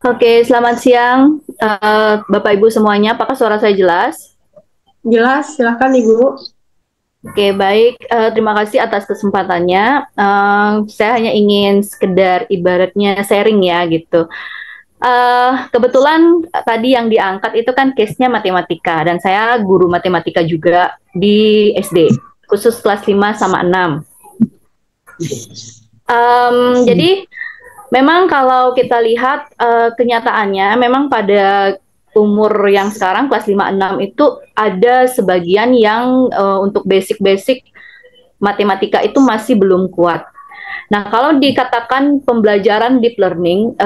Oke, selamat siang, Bapak Ibu semuanya. Apakah suara saya jelas? Jelas, silakan Ibu. Oke, baik. Terima kasih atas kesempatannya. Saya hanya ingin sekedar ibaratnya sharing ya gitu. Kebetulan tadi yang diangkat itu kan case-nya matematika dan saya guru matematika juga di SD, khusus kelas 5 sama 6. Jadi memang kalau kita lihat kenyataannya, memang pada umur yang sekarang kelas 5 6 itu ada sebagian yang untuk basic-basic matematika itu masih belum kuat. Nah, kalau dikatakan pembelajaran deep learning,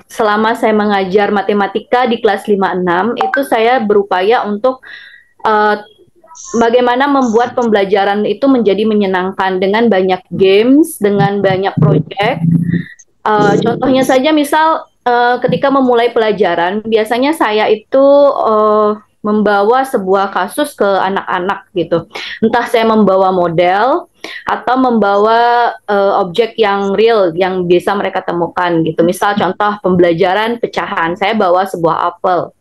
selama saya mengajar matematika di kelas 5 6 itu saya berupaya untuk uh, bagaimana membuat pembelajaran itu menjadi menyenangkan dengan banyak games, dengan banyak proyek. Contohnya saja misal ketika memulai pelajaran, biasanya saya itu membawa sebuah kasus ke anak-anak gitu. Entah saya membawa model atau membawa objek yang real yang bisa mereka temukan gitu. Misal contoh pembelajaran pecahan, saya bawa sebuah apel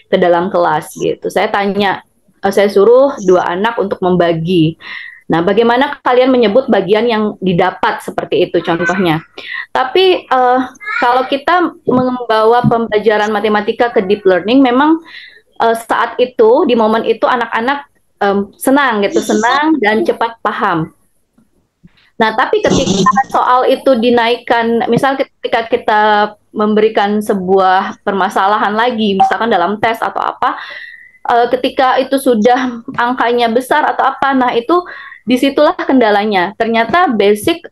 ke dalam kelas gitu. Saya tanya, saya suruh dua anak untuk membagi. Nah, bagaimana kalian menyebut bagian yang didapat seperti itu contohnya? Tapi kalau kita membawa pembelajaran matematika ke deep learning, memang saat itu di momen itu anak-anak senang gitu, senang dan cepat paham. Nah, tapi ketika soal itu dinaikkan, misal ketika kita memberikan sebuah permasalahan lagi, misalkan dalam tes atau apa, ketika itu sudah angkanya besar atau apa, nah itu disitulah kendalanya. Ternyata basic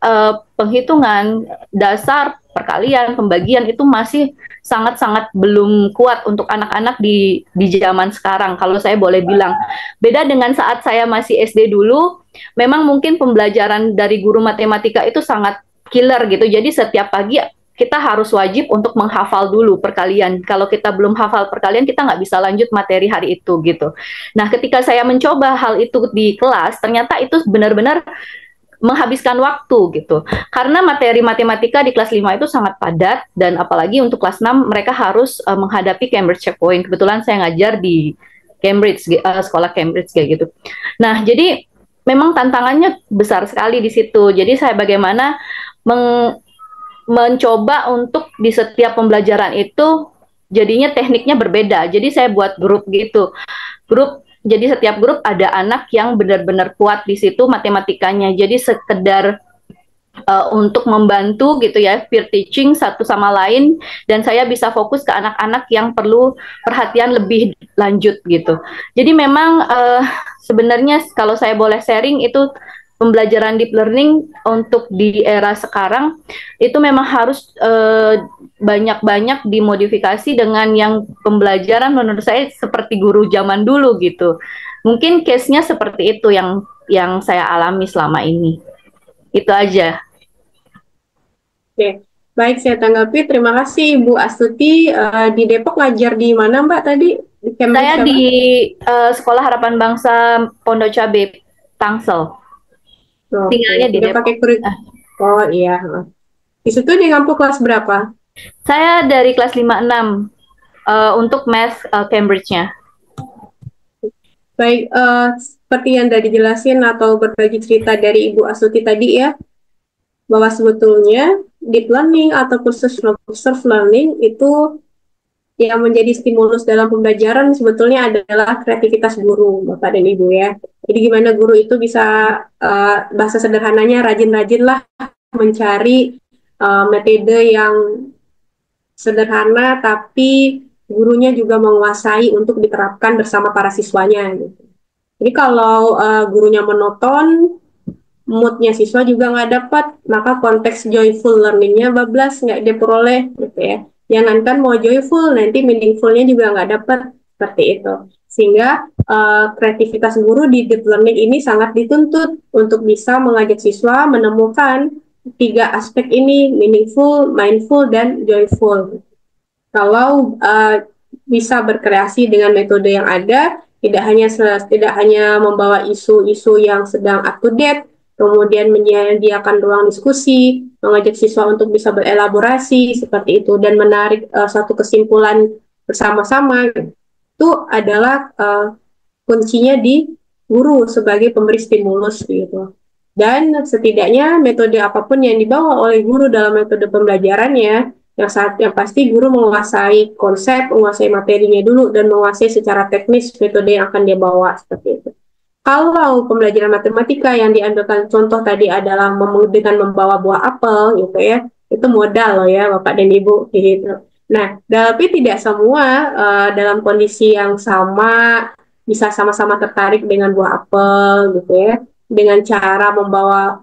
penghitungan dasar perkalian, pembagian itu masih sangat-sangat belum kuat untuk anak-anak di zaman sekarang. Kalau saya boleh bilang, beda dengan saat saya masih SD dulu, memang mungkin pembelajaran dari guru matematika itu sangat killer gitu. Jadi setiap pagi kita harus wajib untuk menghafal dulu perkalian. Kalau kita belum hafal perkalian, kita nggak bisa lanjut materi hari itu gitu. Nah, ketika saya mencoba hal itu di kelas, ternyata itu benar-benar menghabiskan waktu gitu. Karena materi matematika di kelas 5 itu sangat padat dan apalagi untuk kelas 6 mereka harus menghadapi Cambridge Checkpoint. Kebetulan saya ngajar di Cambridge, sekolah Cambridge kayak gitu. Nah, jadi memang tantangannya besar sekali di situ. Jadi saya bagaimana mencoba untuk di setiap pembelajaran itu jadinya tekniknya berbeda. Jadi saya buat grup gitu. Grup jadi setiap grup ada anak yang benar-benar kuat di situ matematikanya. Jadi sekedar untuk membantu gitu ya peer teaching satu sama lain dan saya bisa fokus ke anak-anak yang perlu perhatian lebih lanjut gitu. Jadi memang sebenarnya kalau saya boleh sharing itu pembelajaran deep learning untuk di era sekarang itu memang harus banyak-banyak dimodifikasi dengan yang pembelajaran menurut saya seperti guru zaman dulu gitu. Mungkin case-nya seperti itu yang saya alami selama ini. Itu aja. Oke, baik saya tanggapi. Terima kasih Ibu Astuti. Di Depok ngajar di mana Mbak tadi? Di Cambridge Saya di apa? Sekolah Harapan Bangsa Pondok Cabe, Tangsel. Oke, Tinggalnya di udah pakai Depok. kurit. Eh, Oh iya. Di situ di ngampuk kelas berapa? saya dari kelas 5 6 untuk math Cambridge-nya. Baik, seperti yang tadi dijelasin atau berbagi cerita dari Ibu Astuti tadi ya, bahwa sebetulnya deep learning atau kursus self learning itu yang menjadi stimulus dalam pembelajaran sebetulnya adalah kreativitas guru, Bapak dan Ibu ya. Jadi gimana guru itu bisa bahasa sederhananya rajin-rajin lah mencari metode yang sederhana tapi gurunya juga menguasai untuk diterapkan bersama para siswanya gitu. Jadi kalau gurunya monoton, moodnya siswa juga nggak dapat, maka konteks joyful learningnya bablas, nggak diperoleh gitu ya. Jangankan mau joyful, nanti meaningfulnya juga nggak dapat seperti itu. Sehingga kreativitas guru di deep learning ini sangat dituntut untuk bisa mengajak siswa menemukan tiga aspek ini, meaningful, mindful, dan joyful. Kalau bisa berkreasi dengan metode yang ada, tidak hanya membawa isu-isu yang sedang up to date, kemudian menyediakan ruang diskusi, mengajak siswa untuk bisa berelaborasi seperti itu dan menarik satu kesimpulan bersama-sama. Itu adalah kuncinya di guru sebagai pemberi stimulus gitu. Dan setidaknya metode apapun yang dibawa oleh guru dalam metode pembelajarannya, yang pasti guru menguasai konsep, menguasai materinya dulu, dan menguasai secara teknis metode yang akan dia bawa seperti itu. Kalau pembelajaran matematika yang diambilkan contoh tadi adalah dengan membawa buah apel gitu ya, itu modal loh ya Bapak dan Ibu gitu. Nah, tapi tidak semua dalam kondisi yang sama bisa sama-sama tertarik dengan buah apel gitu ya, dengan cara membawa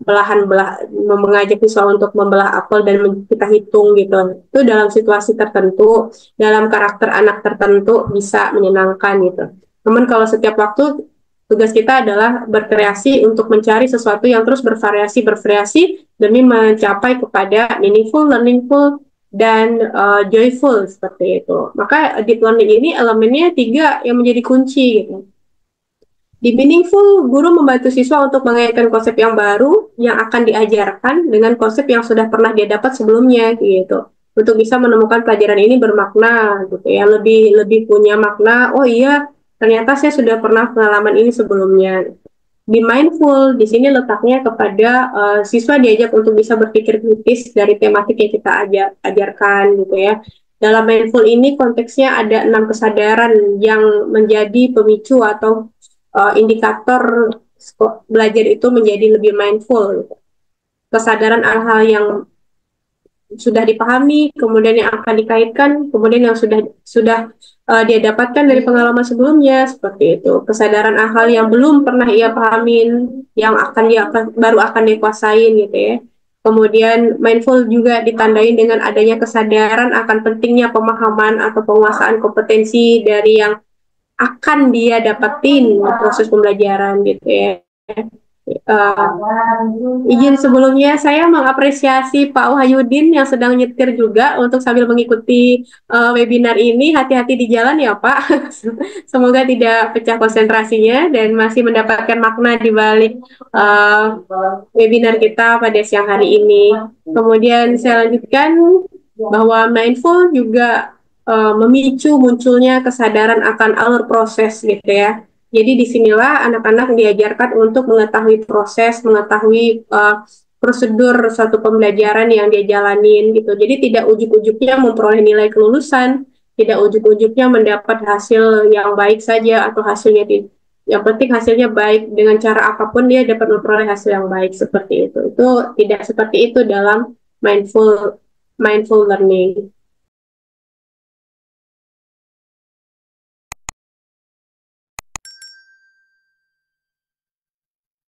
mengajak siswa untuk membelah apel dan kita hitung gitu. Itu dalam situasi tertentu, dalam karakter anak tertentu bisa menyenangkan gitu. Namun kalau setiap waktu tugas kita adalah berkreasi untuk mencari sesuatu yang terus bervariasi demi mencapai kepada meaningful, learningful, dan joyful seperti itu. Maka deep learning ini elemennya 3 yang menjadi kunci gitu. Di meaningful, guru membantu siswa untuk mengaitkan konsep yang baru yang akan diajarkan dengan konsep yang sudah pernah dia dapat sebelumnya gitu. Untuk bisa menemukan pelajaran ini bermakna gitu ya, lebih punya makna. Oh iya, ternyata saya sudah pernah pengalaman ini sebelumnya. Di mindful, di sini letaknya kepada siswa diajak untuk bisa berpikir kritis dari tematik yang kita ajarkan gitu ya. Dalam mindful ini konteksnya ada 6 kesadaran yang menjadi pemicu atau indikator belajar itu menjadi lebih mindful. Kesadaran hal-hal yang sudah dipahami, kemudian yang akan dikaitkan, kemudian yang sudah dia dapatkan dari pengalaman sebelumnya seperti itu. Kesadaran hal yang belum pernah ia pahamin, yang baru akan dikuasain gitu ya. Kemudian mindful juga ditandai dengan adanya kesadaran akan pentingnya pemahaman atau penguasaan kompetensi dari yang akan dia dapetin proses pembelajaran gitu ya. Izin sebelumnya saya mengapresiasi Pak Wahyudin yang sedang nyetir juga untuk sambil mengikuti webinar ini. Hati-hati di jalan ya Pak. Semoga tidak pecah konsentrasinya dan masih mendapatkan makna di balik webinar kita pada siang hari ini. Kemudian saya lanjutkan bahwa mindful juga memicu munculnya kesadaran akan alur proses gitu ya. Jadi disinilah anak-anak diajarkan untuk mengetahui proses, mengetahui prosedur suatu pembelajaran yang dia jalanin gitu. Jadi tidak ujuk-ujuknya memperoleh nilai kelulusan, tidak ujuk-ujuknya mendapat hasil yang baik saja atau hasilnya tidak. Yang penting hasilnya baik, dengan cara apapun dia dapat memperoleh hasil yang baik seperti itu. Itu tidak seperti itu dalam mindful learning.